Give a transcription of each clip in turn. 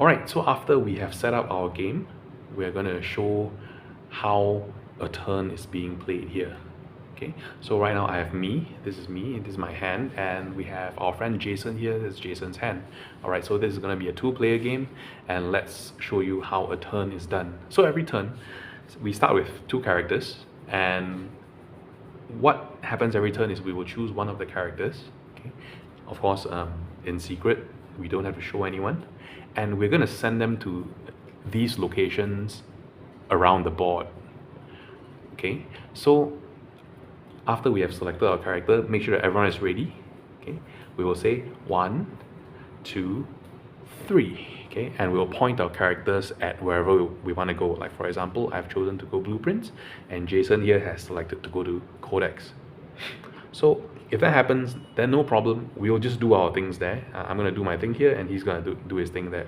Alright, so after we have set up our game, we're going to show how a turn is being played here. Okay, so right now I have me, this is my hand, and we have our friend Jason here, this is Jason's hand. Alright, so this is going to be a two-player game, and let's show you how a turn is done. So every turn, we start with two characters, and what happens every turn is we will choose one of the characters. Okay, of course, in secret, we don't have to show anyone, and we're going to send them to these locations around the board. Okay, so after we have selected our character, make sure that everyone is ready. Okay, we will say 1, 2, 3. Okay, and we'll point our characters at wherever we want to go. Like for example, I've chosen to go blueprints, and Jason here has selected to go to codex. So if that happens, then no problem. We'll just do our things there. I'm going to do my thing here, and he's going to do his thing there.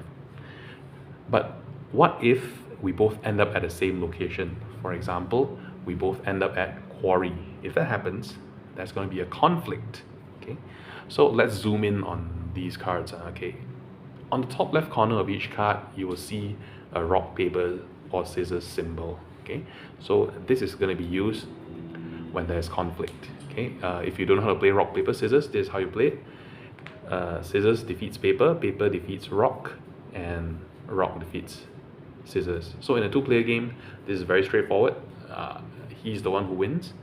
But what if we both end up at the same location? For example, we both end up at quarry. If that happens, that's going to be a conflict. Okay, so let's zoom in on these cards. Okay, on the top left corner of each card, you will see a rock, paper, or scissors symbol. Okay, so this is going to be used when there's conflict. Okay, if you don't know how to play rock, paper, scissors, this is how you play it. Scissors defeats paper, paper defeats rock, and rock defeats scissors. So in a two-player game, this is very straightforward. He's the one who wins,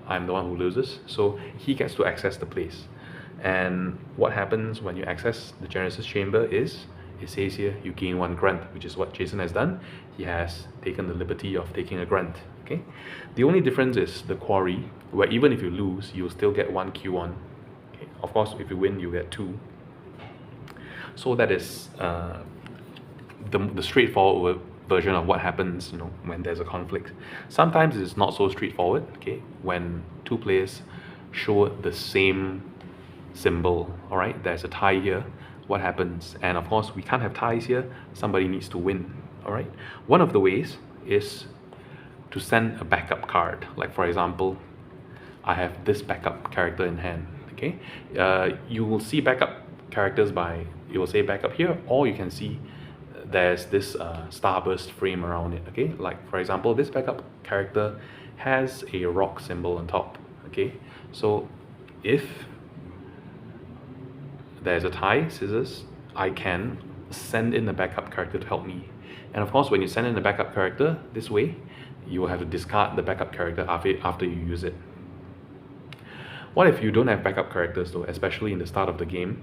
I'm the one who loses, so he gets to access the place. And what happens when you access the Genesis chamber is, it says here, you gain 1 grunt, which is what Jason has done. He has taken the liberty of taking a grunt. Okay, the only difference is the quarry, where even if you lose, you'll still get 1 Q1. Okay, of course, if you win, you get 2. So that is the straightforward version of what happens, when there's a conflict. Sometimes it's not so straightforward. Okay, when two players show the same symbol, all right, there's a tie here. What happens? And of course, we can't have ties here. Somebody needs to win. All right. One of the ways is to send a backup card. Like for example, I have this backup character in hand. Okay, you will see backup characters by, you will say backup here, or you can see there's this starburst frame around it. Okay, like for example, this backup character has a rock symbol on top. Okay, so if there's a tie, scissors, I can send in the backup character to help me. And of course, when you send in the backup character this way, you will have to discard the backup character after you use it. What if you don't have backup characters though, especially in the start of the game?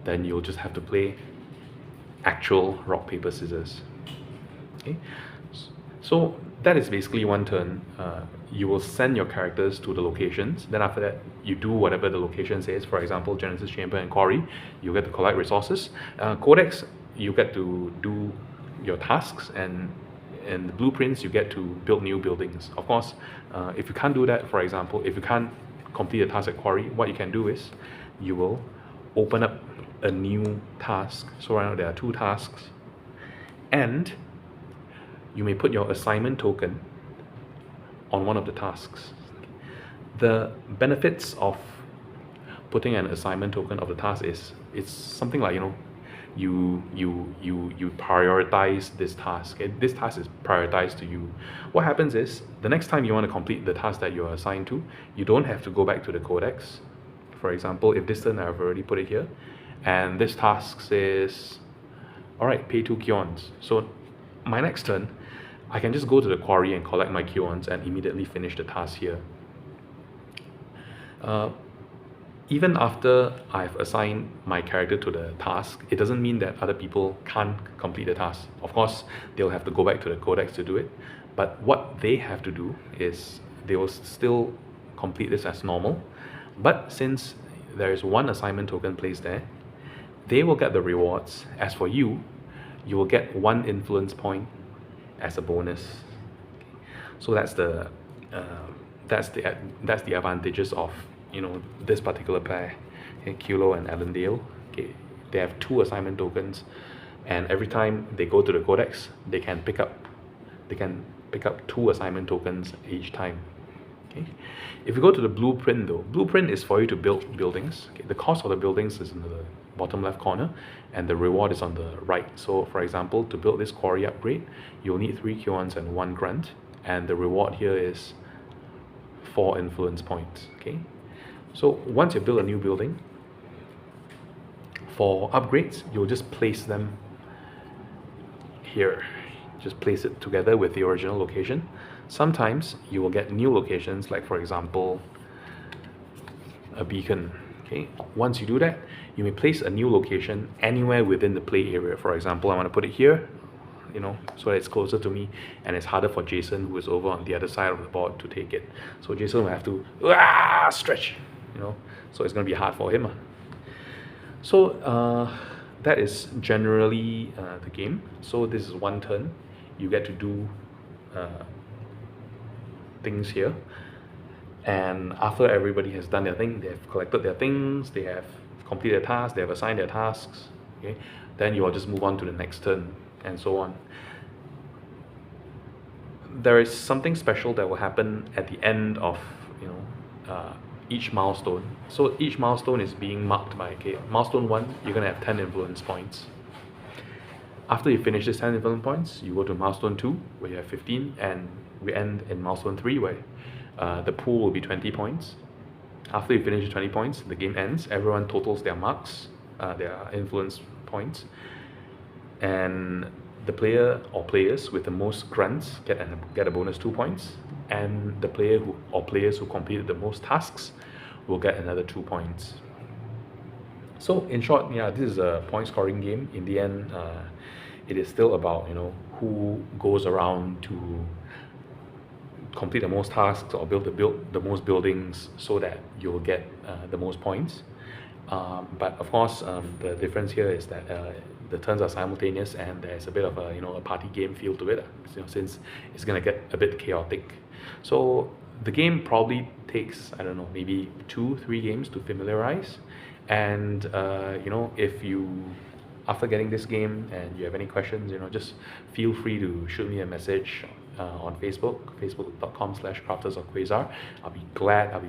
Then you'll just have to play actual rock, paper, scissors. Okay, so that is basically one turn. You will send your characters to the locations. Then after that, you do whatever the location says. For example, Genesis Chamber and Quarry, you get to collect resources. Codex, you get to do your tasks, and in the blueprints, you get to build new buildings. Of course, if you can't do that, for example, if you can't complete a task at Quarry, what you can do is you will open up a new task. So right now there are 2 tasks, and you may put your assignment token on one of the tasks. The benefits of putting an assignment token of the task is, it's something like, you prioritize this task. This task is prioritized to you. What happens is, the next time you want to complete the task that you're assigned to, you don't have to go back to the codex. For example, if this turn I've already put it here, and this task says, alright, pay 2 Kions. So my next turn, I can just go to the quarry and collect my Kions and immediately finish the task here. Even after I've assigned my character to the task, it doesn't mean that other people can't complete the task. Of course, they'll have to go back to the codex to do it, but what they have to do is they will still complete this as normal. But since there is 1 assignment token placed there, they will get the rewards. As for you, you will get 1 influence point as a bonus. So that's the advantages of this particular pair, okay, Kilo and Allendale. Okay, they have 2 assignment tokens, and every time they go to the codex, they can pick up 2 assignment tokens each time. Okay, if you go to the blueprint though, blueprint is for you to build buildings. Okay, the cost of the buildings is in the bottom left corner, and the reward is on the right. So for example, to build this quarry upgrade, you'll need 3 Q1s and 1 grunt, and the reward here is 4 influence points. Okay, so once you build a new building, for upgrades, you'll just place them here. Just place it together with the original location. Sometimes you will get new locations, like for example, a beacon. Okay, once you do that, you may place a new location anywhere within the play area. For example, I want to put it here, you know, so that it's closer to me and it's harder for Jason, who is over on the other side of the board, to take it. So Jason will have to stretch, you know, so it's going to be hard for him. So that is generally the game. So this is one turn. You get to do things here, and after everybody has done their thing, they have collected their things, they have completed their tasks, they have assigned their tasks, okay, then you will just move on to the next turn, and so on. There is something special that will happen at the end of, you know, each milestone. So each milestone is being marked by, okay, milestone 1, you're going to have 10 influence points. After you finish this 10 influence points, you go to milestone 2, where you have 15, and we end in milestone 3, where the pool will be 20 points. After you finish 20 points, the game ends. Everyone totals their marks, their influence points, and the player or players with the most grunts get a bonus 2 points, and the player or players who completed the most tasks will get another 2 points. So in short, yeah, this is a point scoring game. In the end, it is still about, you know, who goes around to complete the most tasks or build the most buildings, so that you'll get the most points. But of course, the difference here is that the turns are simultaneous, and there's a bit of a, you know, a party game feel to it, you know, since it's gonna get a bit chaotic. So the game probably takes, I don't know, maybe 2-3 games to familiarize. And you know, if you, after getting this game and you have any questions, you know, just feel free to shoot me a message on Facebook, facebook.com/crafters of Quasar. I'll be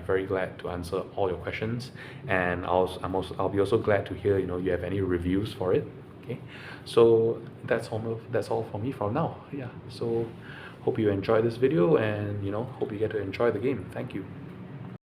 very glad to answer all your questions, and I'll be also glad to hear, you know, you have any reviews for it. Okay, so that's all for me for now. Yeah, so hope you enjoy this video, and you know, hope you get to enjoy the game. Thank you.